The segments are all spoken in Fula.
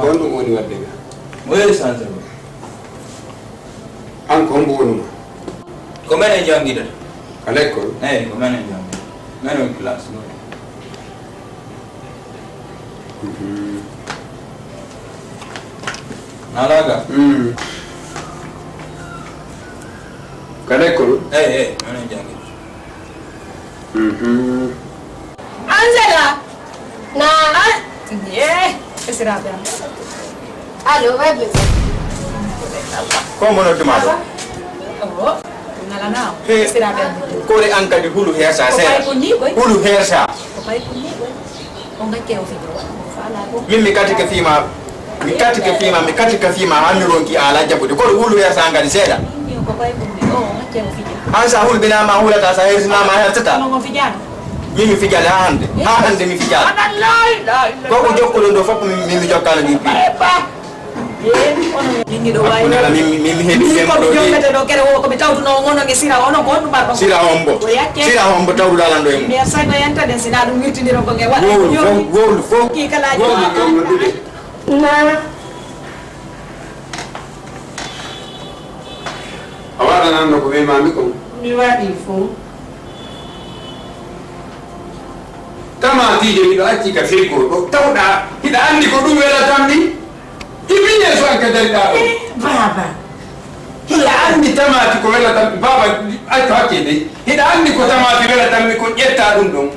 Quando woni wadde ga? Moye centre ba. An ko mbonuma. Ko menen jangida. Ka l'école? Ko menen jangida. Menen classe no. Alaga. Ka l'école? Menen jangida. Angela. Na. Esira bem. Alô, vai bem. Como no tomato? Oh, nala na. Esira bem. Kore an kadi hulu hersa se. Hulu hersa. Papai comigo. Onga que eu fico. Fala go. Min mi kati ka fima hamironki ala jabude ko hulu hersa ngadi seda. Meu papai comigo. Onga que eu fico. Ansa hul bina ma hulata sa hersina ma hertata. Onga fijano. Mimi fijale hande mi fijale. Ko ko jokkolo ndo fop mi jokkala ni pi. Ningi do way na mi hebi ko jongete do kere wo ko mi tawtu no ngono nge sira ono ko dum barba sira hombo tawdu dalando en mi sa ko yanta den sina dum mitindiro ko nge wada wolu fo ki kala Na. Awada nan no ko be mami ko. mi wadi fo Tamati je do acci ka firgo do tawda hida andi ko dum wela tammi. Ibine so anka dalka. baba Hida andi tamati ko wela tammi baba ay to akede. Hida andi ko tamati wela tammi ko jetta dum don.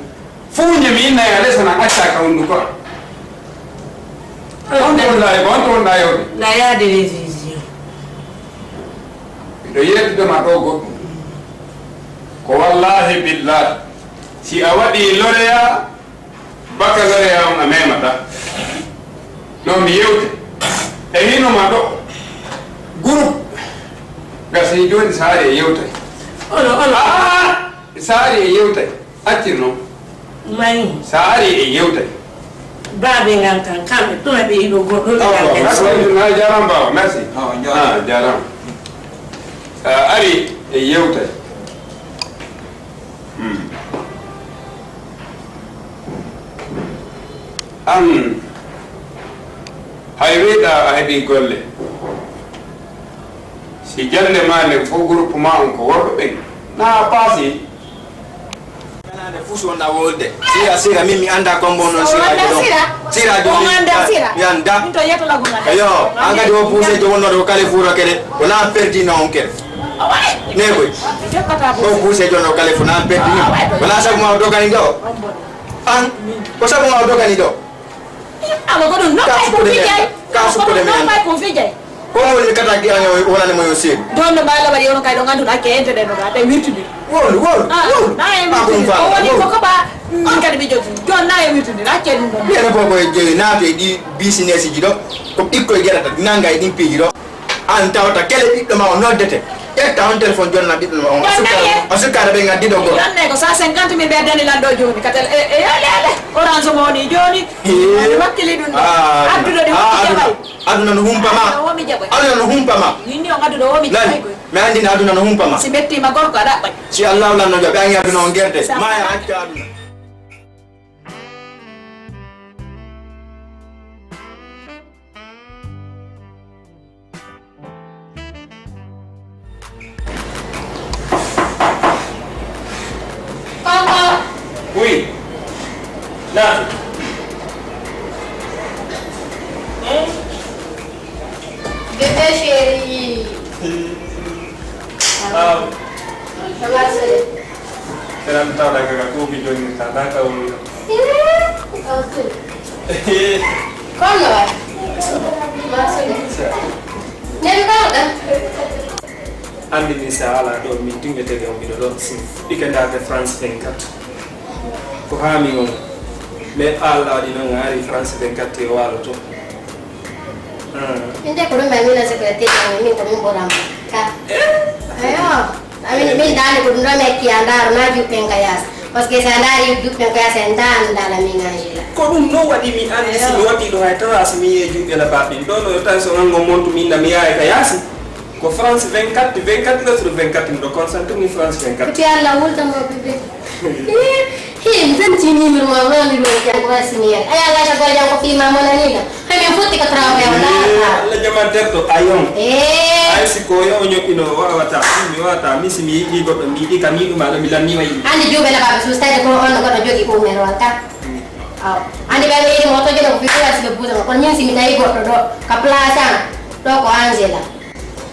Funya mi na ya lesana acca ka undu ko. On la yo. la ya de vision Do yetti do ma do go. Ko wallahi billahi si awadi loreya baka loreya on amemata. No mi yewte. E hino ma do groupe gasi joni saare yewte. ono Saare yewte. Accirno. mai Saare yewte. babe ngal kan kambe to be ido goddo Na jaram ba, merci. Jaram. Ari yewte. Hayweda hebi golle. Si jalle mane fo groupe ma on ko worbe be. Na pasi. Kanande fuso na wolde. Sira mimi anda kombo no sira do. Yanda. to yeto la gona Ayo, anga do puse do wono do kale furo kede. Wala perdi na onkel. Nego. Ko puse do no kale funa perdi ni. Wala sa mo do kani do. An ko sa mo do kani do. alo ko no ko fijay Ko mo ni kata ki anyo wala ni mo yo sir. don no bala bari ono kay do ngandu ake ente de no ga tay wirtudi Wol. na e wirtudi o woni ko ko ba ngade bi jogi don na e wirtudi na ke dum don Yere bobo je na to di business ji do. Ko ikko gerata nanga di pi do. An tawta kele biddo ma noddete. Etta on telephone jonna biddo ma on asuka be ngadi do go. don ne ko 150 mil be dani lando joni katel yale orange mo ni joni makili dun addudo de aduna no humpama. o mi jabo Aduna no humpama. ni o ngadu do o mi jabo Me andi na aduna no humpama. si metti ma gorko ada ba Si Allah la no jabe angi aduna on gerde. Maya hakka aduna. Oui. Là. Bébé chérie. Salam tahu dah kakak tu video ni tak dah kau. Quando vai? Nel guarda? Andi ni saala do mi dingete de mi do sin ikenda de France 24 ko hami on me alla di no ngari France 24 e walo to Inte ko me mina se kwete ni ko mo boram ka ayo ami mi dale ko ndra me ki andar na ju pen kayas parce sa andari ju pen kayas endan dala mi ngajila ko dum no wadi mi andi si wati do hay taras mi e ju la babi do no tan so ngo montu mi na mi ay kayas ko France 24 la sur 24 do concentre ni France 24 ti alla ultimo bébé zan sini rumah orang di luar yang kuas sini. Ayah lagi kalau yang kopi mama nani na. Kami futi ke terawih yang dah. La jaman terto ayong. Ay si koyo onyo kino wata misi mi di go mi di kami ma milan ni mai. Andi juga nak apa susah deh kalau orang nak jogi pun merah kan. Andi bagi ini motor jadi kopi kuas lebu sama. Kalau yang si minta ibu do kaplasan do ko Angela.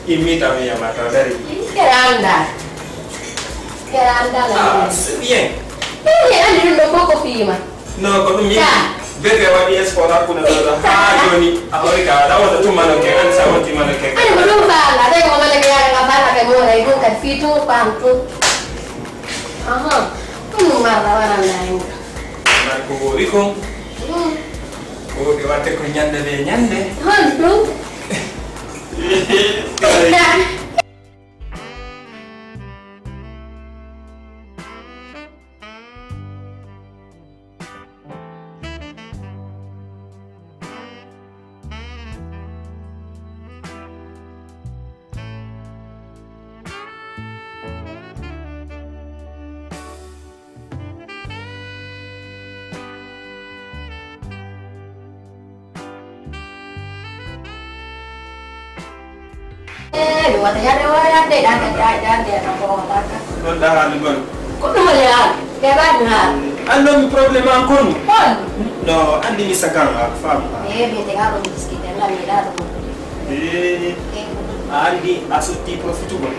Imi kami yang mata dari. Keranda lah. Bien. Ini andi dulu kopi mah. No, kalau mi bebe wadi sekolah pun ada joni Amerika ada waktu tu mana ke an sama ti mana ke. Andi belum bala, ada yang mana ke yang bala ke mau ibu kan fitu pantu. Aha. Marah orang lain. Aku riko. Oh, dia wate ko nyande. Belum. Dua tiga deh, dah apa apa. Non dah gon. Kau tu melihat, kebanyakan. Ando mi problema ankon. Pon. No, andi mi sakang fam. Bete karo sekitar lah mirado. Andi asuti profitu gon.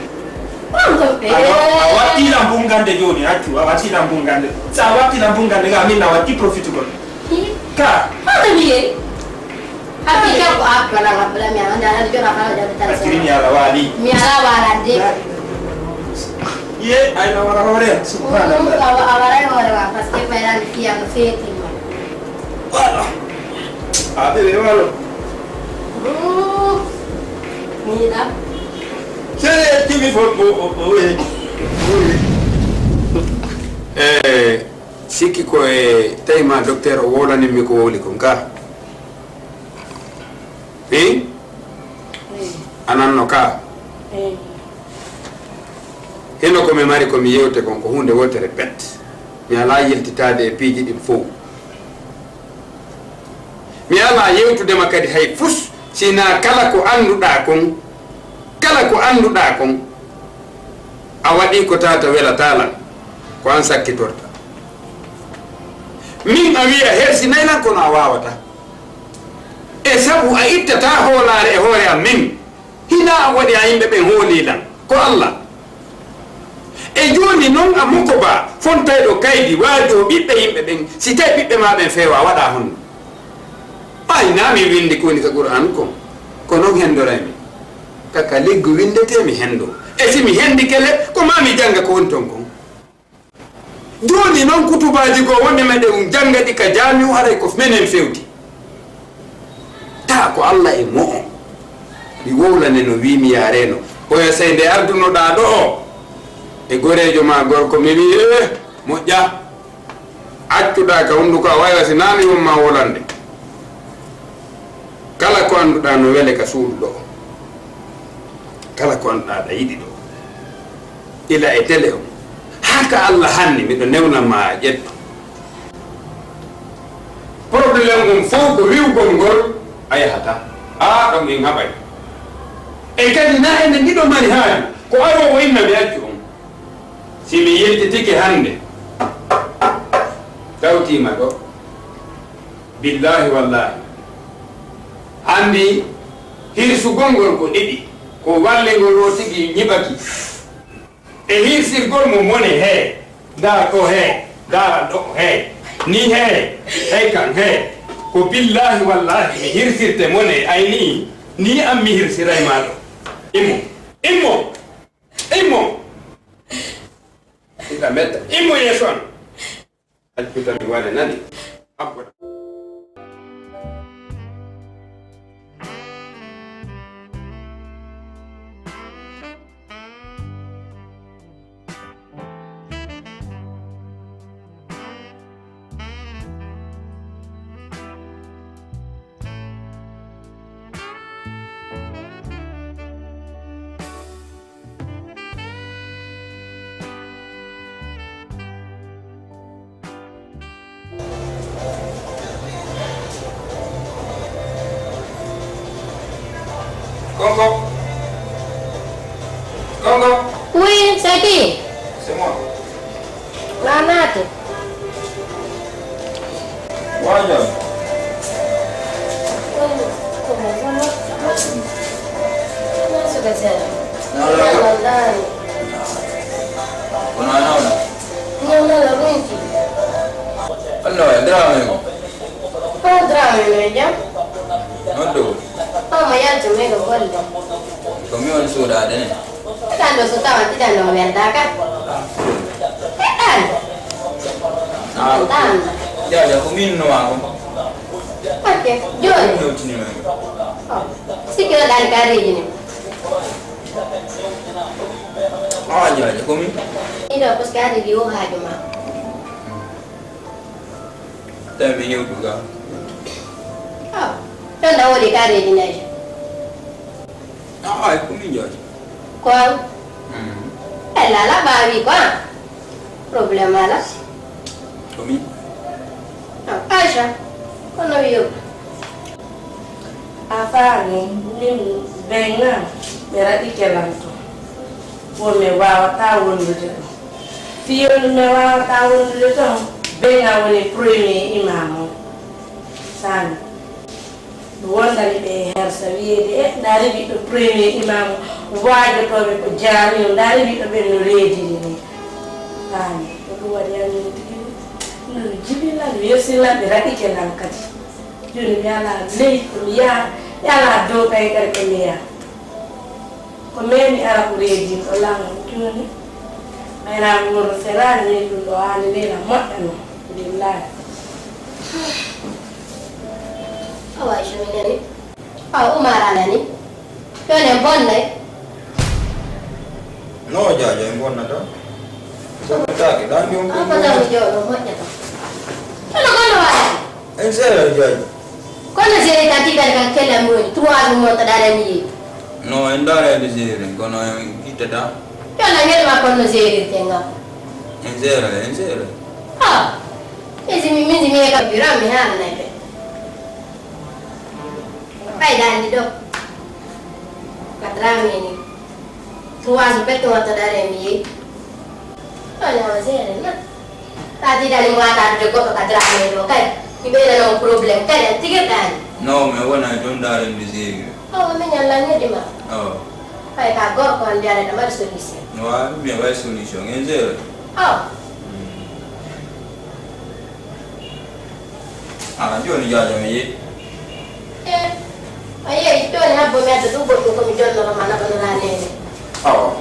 Pon. Awati lambung gande joni atu, awati lambung gande. Sa awati lambung gande ngamin awati profitu gon. Ka. Apa dia? Tapi kau apa lah belum yang anda ada juga apa jadi tarik. Akhirnya ala wali. Miara warande. Ye, ay na wara subhanallah. Awara pas que peran yang fiti. Wala. Ate de walo. Mira. Sere kimi foto siki ko e tayma docteur o wolani mi ko woli kon ka ananno ka heno ko mi mari ko mi yewte kon ko hunde wotere pet mi ala yeltitade e piiji ɗin fof mi ala yewtudema kadi hay fus sina kala ko annduɗa kon a waɗi ko tata welatalan ko an sakkitorta min a wiya hersinaylan kono a wawata e sabu a ittata hoolare e hoore am min hina a waɗi a yimɓe ɓen hoolilan ko Allah e joni noon a mukko ba fontayɗo kaydi waadi o ɓiɓɓe yimɓe ɓen si tawi ɓiɓɓe ma ɓen feewa waɗa honno ɓay nami windi koni ka Qur'an kon ko noon hendoraymi kaka leggo windete mi hendo e si mi hendi kele ko mami janga ko woni ton kon joni noon kutubaji ko wonde meɗen janga ɗi ka jamiu haray ko menen fewti ta ko Allah e mo on mi wowlane no wimi yareno koyo sey nde ardunoɗa ɗo o e gorejo ma gorko mi wi moƴƴa accuɗa ka hunduko a waywa si nami wonma wolande kala ko annduɗa no wele ka suudu ɗo kala ko annduɗa ɗa yiɗi ɗo ila e télé o haka Allah hanni miɗo newnama ƴetto probléme mum fof ko wiwgol ngol a yahata ɗon min haɓay e kadi na ene ndiɗo mari haaju ko aro o inna mi accu on si mi yeltitike hande tawtima ɗo billahi wallahi andi hirsugol ngol ko ɗiɗi ko wallingol o tigi ñiɓaki e hirsirgol mo mone he dara ɗo he dara ɗo he ni he hey kan he ko billahi wallahi mi hirsirte mone ay ni am mi hirsiray maɗo immo ita metta immo yeeso an alpitami waɗe nani abboɗa Congo. Congo. Oui, c'est qui? C'est moi. Nanate. Waja. Suka sana. Naona. Unaona? Naona wingi. Allora, drama. Kau drama meja. Nodo. Mama ya tumega bolle. Kami on sudah ada nih. Kando suka tidak no merdakan. Tan. Ya, ya kami no aku. Oke, John. Ini sini lagi. Sikira dari kari ini. Aja aja kami. Ini apa sekali di Oha cuma. Tapi ini juga. Oh, kan dah di kari ini aja. Ah, kami aja. Kau, lala babi kau. Problem ala. Kami. Aisha, kau nak yuk. Apa ni benga berarti kelanto. Wome wawa tahun dulu. Fiyon me wawa tahun dulu tu benga woni premier imam. San. Bukan dari behersa wiede dari itu premier imam wajib kau berjami dari itu benuredi ni. San. Kedua dia ni jibilah biasilah berarti kelangkat. Juni yala late ya yala do kay karkemiya ko meni ara ko reji ko lang juni mayra mur serani ni do ani le la modano billahi Awa Aisha ni. Umar ni. Kau ni bonne. No aja yang buat nada. Sebentar kita ambil Apa dah hujung nomornya tu? Kalau kau nak. Enggak aja. Kono sere tati kan kela moni 3 mo ta dara mi. No, endare di sini. Kono kita dah. Kana ngel ma kono sere tenga. Enggak. Ah. Esi mi ka bira mi hana na be. Pai dan di do. Katra mi ni. 3 mo ta dara mi. Kana sere na. Tadi dari mo ata do ko katra mi do kai. Ibera no problem kan tiga kan. No, me wana jonda di sini. Oh, menyalanya di mana? Oh. Kayak kagok kan dia ada nama solusi. No, me vai solution. Enggak. Oh, Ah, Johnny jaja me. ayah itu ni apa macam tu buat tu kami jual orang mana beneran ni. Oh.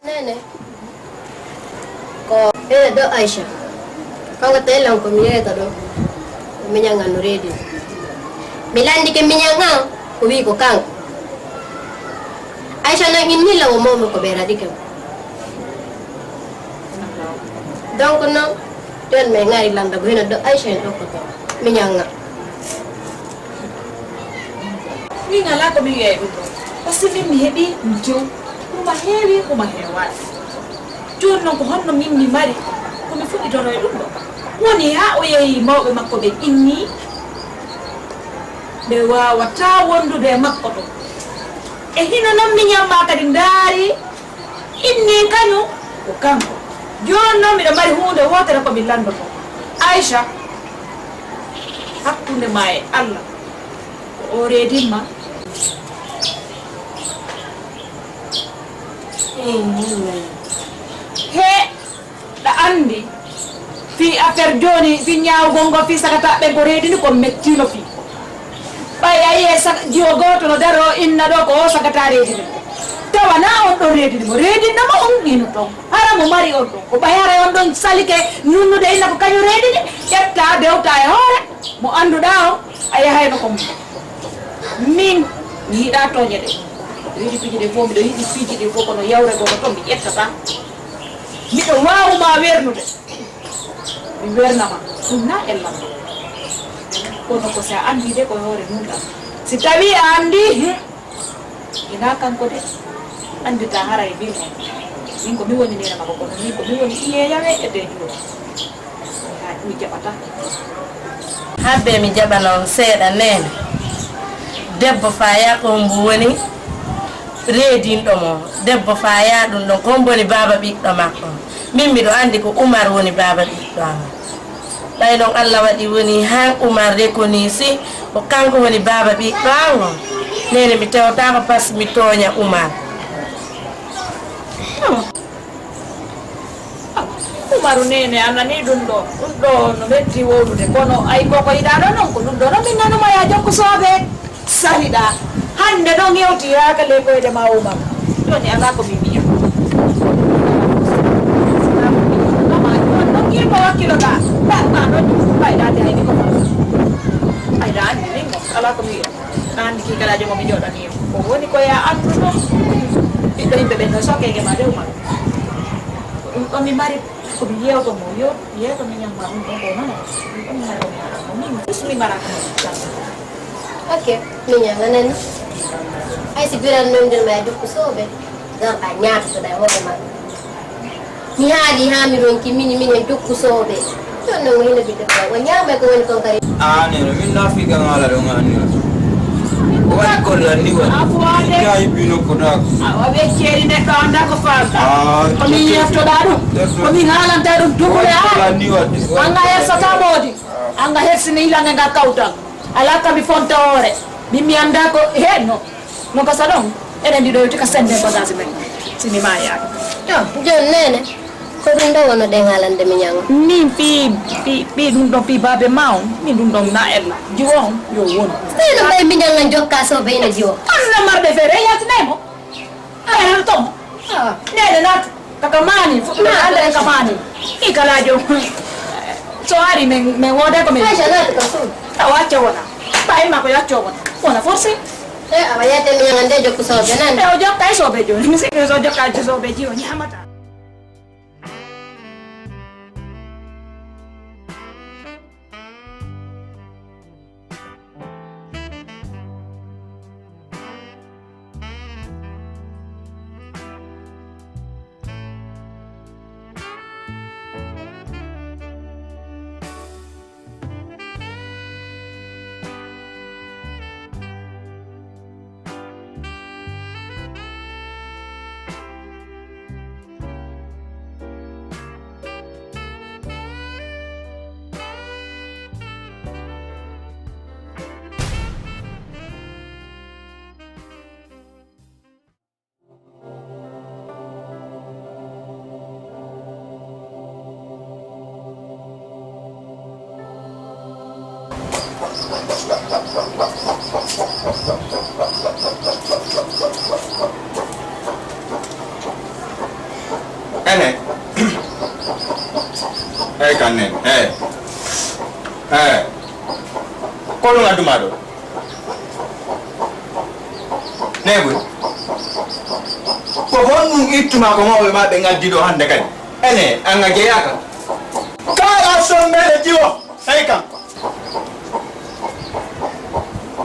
Nenek. Ko do Aisha. Kau kata elang ko miye ta do. Minyangan ready. Milandi ke minyangan ko wi ko kang. Aisha na inni la mo ko bera dikam. Donc no don me ngari landa ko do Aisha do ko to. Minyanga. Ni ngala ko biye ito. Kasi mi hebi njo. Kuma hebi kuma hewa. John no ko honno mimmi mari. Ko mi fuɗɗi to e ɗum ɗo. Woni ha o yehi mawɓe makko ɓe inni. Ɓe wawata wondude e makko to. E hino noon miñamma kadi ndaari inni kañum ko kanko. Joni noon miɗo mari hunde wotere ko mi landoto. Aisha hakkunde ma e Allah ko o reedinma. He ɗa andi fi affaire joni fi ñawgol ngol fi sagata ɓe ko reedini ko mettino fi ɓay a yiye jiwo goto no daro inna ɗo ko o sagata reedini tawa na on ɗon reedinimo reedinnoma on ɗino ton hara mo mari on ɗon ko ɓayara on ɗon salike nunnude inna ko kañum reedini ƴetta dewta e hoore mo anduɗa o a yahayno ko min mi yiɗa toñe ɗe yiɗi piiji ɗe fof miɗo yiɗi piiji ɗi fof kono yawre goto toon mi ƴettata miɗo wawuma wernude mi wernama ɗum na ellam kono ko sa andi de ko hoore nunɗa si tawi a andi ina kanko de andita haray min on min ko mi woni nenama ko kono min ko mi woni iyeyawe e de juuro ha ɗum jaɓata Habbe mi jaba non seeɗa nene debbo fa ya ko mbo woni reedinɗo mo debbo fa ya ɗum ɗon ko mboni baba ɓiɗɗo makko min miɗo andi ko Oumar woni baba ɓiɗɗo am ɓay noon Allah waɗi woni han Oumar rekonisi ko kanko woni baba ɓiɗɗo am o nene mi tewtako par ce que mi tooña Oumar. Umaru nene anani ɗum ɗo no metti wodude kono ay koko yiɗa ɗo noon ko ɗum ɗo no min nanuma ya jokku sooɓe saliɗa hande ɗon yewtiraka le koyɗe ma Umaru joni ala ko mi mbiya ɗon kirmo wakkilo ɗa ɗa ɗon ɓayɗade hayni ko ɓayɗa andi min go ala ko mi wiya andi kikalajo momi joɗaniyam ko woni koya andu ɗo ɓiɗɗo yimɓe ɓen no sokeke ma de Umaru ɗum ɗon mi mari komi yewto mo yeeto mi ñamma ɗum ɗon ko noon ɗum mi mari komi haɗa ko min mi maraka ok min ñamanen hay si biran nomdirma e dokku sooɓe garɗa ñaatotoɗa e hoore ma mi haali ha mi ronki min e dokku sooɓe ɗon non o hino ɓiɗɗo ba o ñaama ko woni kon kadi neno min nafiga ngala ɗo ngani wani kollani wani yayi bino kodak awaɓe ceeri neɗɗo anda ko falɗa komin yeftoɗa ɗum komin haalanta ɗum dumule anga hersata moodi anga hersini ilange nga kawtal ala kami fonta hoore min mi anda ko henno no gasa ɗon eɗen ndiɗo yewti ka sende bagage men simi ma yaaka joni nene ko ɗum ɗo wono ɗen haalande mi ñanga min ɓi ɗum ɗon pi babe ma on min ɗum ɗon na ella jiwo on yo woni sino ɓay mi ñanga jokka sooɓe ina jiwo anna marɓe feere yatinaymo ayanano tomo nene natu kaka mani ande ka mani i kalajo so ari men wode ko min aja natu ka suuɗ taw acca wona ɓayi makko yacco wona forcé awa yette mi ñanga nde jokku sooɓe nande o jokka e sooɓe joni mi sikki so jokkaji sooɓe ji o ñamata ene kannen ko ɗum adduma ɗo neɓoy ko honɗum ittuma ko mawɓe ma ɓe gaddi ɗo hande kadi ene anga jeeyaka kala sommele jiwo tawi kam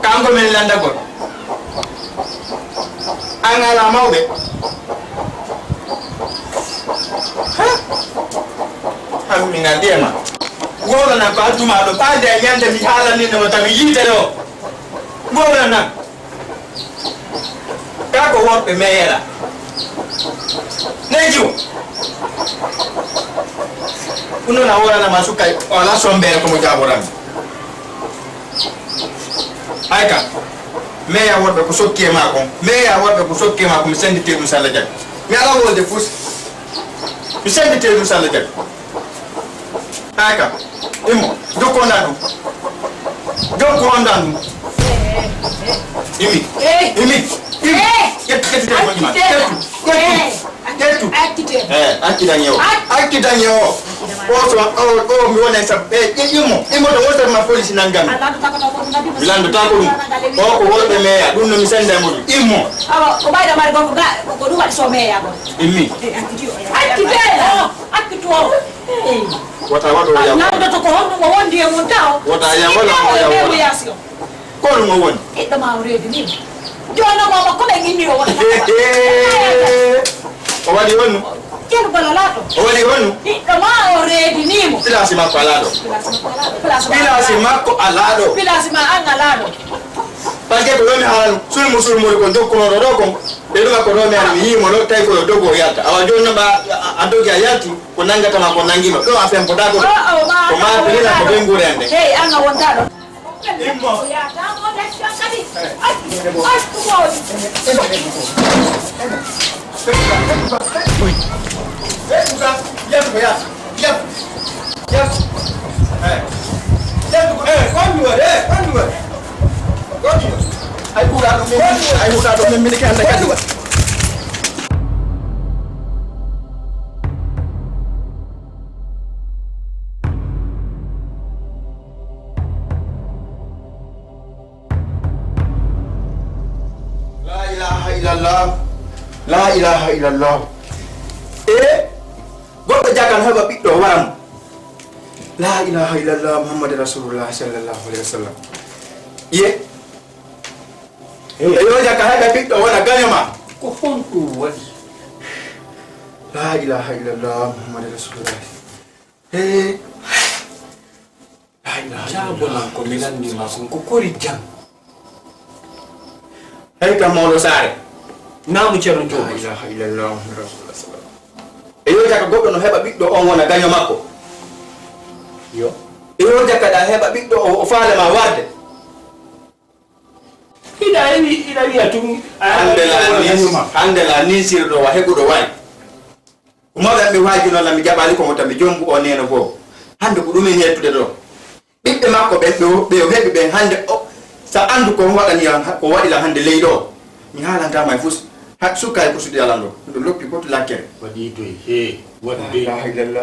kanko men landagol an ala mawɓe min andi e ma gowlanan ko adduma ɗo ɓaade e ñande mi haalanino tami yiitere o gowlanan ka ko worɓe meyela neji o ɗum noon a woranama sukkay o ala sombere komo jaɓorami ay kam meya worɓe ko sokki e ma kon meya worɓe ko sokki e ma ko mi sendite ɗum so Allah jaɓi mi ala wolde fus mi sendite ɗum so Allah jaɓi ay kam immo jokkonda ɗum jokkonda ɗum imi ƴettu téléphone ma ƴettu accidañe o accidañe o o mi wona sab immo ɗo wotere ma police nanggami mi landota ko ɗum o ko wolɓe meeya ɗum no mi senda mo ɗum immo o ɓayɗa mari gonko ko ɗum waɗi so meeya gon immi akkitu o wota waɗo yam nandoto ko honɗum o wondi e mum taw wota yam wala yasi o ko ɗum o woni ɓiɗɗo ma o reedi ni jono moma ko ɓe inni o waɗa o waɗi honno ceerno balalaɗo o waɗi honno ɓiɗɗo ma o reedinimo pilasi makko alaɗo pilasi makko alaɗo pilasi ma an alaɗo par ce que ko ɗomi haalano sulmuri ko dokkunoɗo ɗo kon ɓe ɗuma ko ɗomi an mi yimo ɗo tawi koyo dogo o yalta awa joni noon a dogi a yalti ko nangatama ko nanguima ɗo a fempotako ɗo ko ma pilina ko ɓe nguure ande hey an a wonta ɗo ay ɓuuɗa ɗo min ke hande kadi la ilaha illallah goɗɗo jagan heɓa ɓiɗɗo waram la ilaha illallah muhammadu rasulullah sallallahu alaihi wasallam ye yo jaka heɓa ɓiɗɗo wona gañoma ko honɗum waɗi la ilaha illallah muhammadu rasulullah la ilaha jabonan ko mi nandima kon ko kori jam hay kam mawɗo saare namu ceerno la ilaha illallah muhammadu rasulullah sallallahu yo jaka goɗɗo no heɓa ɓiɗɗo on wona gaño makko yo yo jaka ɗa heɓa ɓiɗɗo o faalema warde ina wiya tum hande la nisirɗo wa heɓuɗo wayi mawɓe mi waaji noon mi jaɓali komo tan mi jombu o neno fof hande ko ɗumen hettude ɗo ɓiɓɓe makko ɓe o heɓi ɓen hande sa andu ko waɗani ko waɗila hande leyɗo o mi haalantama e fus sukka e kursuɗi alan ɗo ɗo loppi foto lakkere waɗi doy he waɗde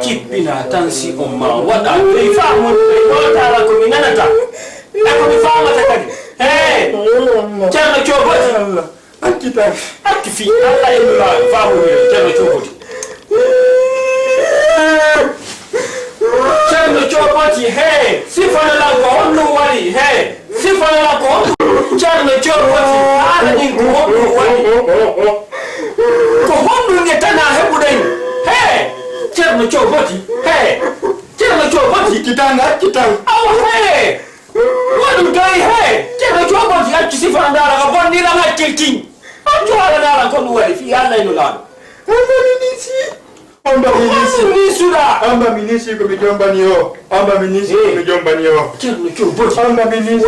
kippina tan si on ma waɗa ɓey famude wotala komi nanata e komi famata kadi he ceerno cooboti hakki fi allah emi wawi famude ceerno cooboti ceerno cooboti he sifonalan ko honɗum waɗi he sifonalan ko honɗum ceerno cooboti haala ɗin ko honɗum waɗi ko honɗum e tana heɓuɗen he ceerno cooboti he ceerno cooboti kitan awa he waɗum doyi he ceerno cooboti accu sifanadara ko bondiran hakkil kin accu halandaran ko ɗum waɗi fi allah eno laaɗo amba minisi ko mi jombani o amba minisi ko mi jombani o ceerno cooboti amba minisi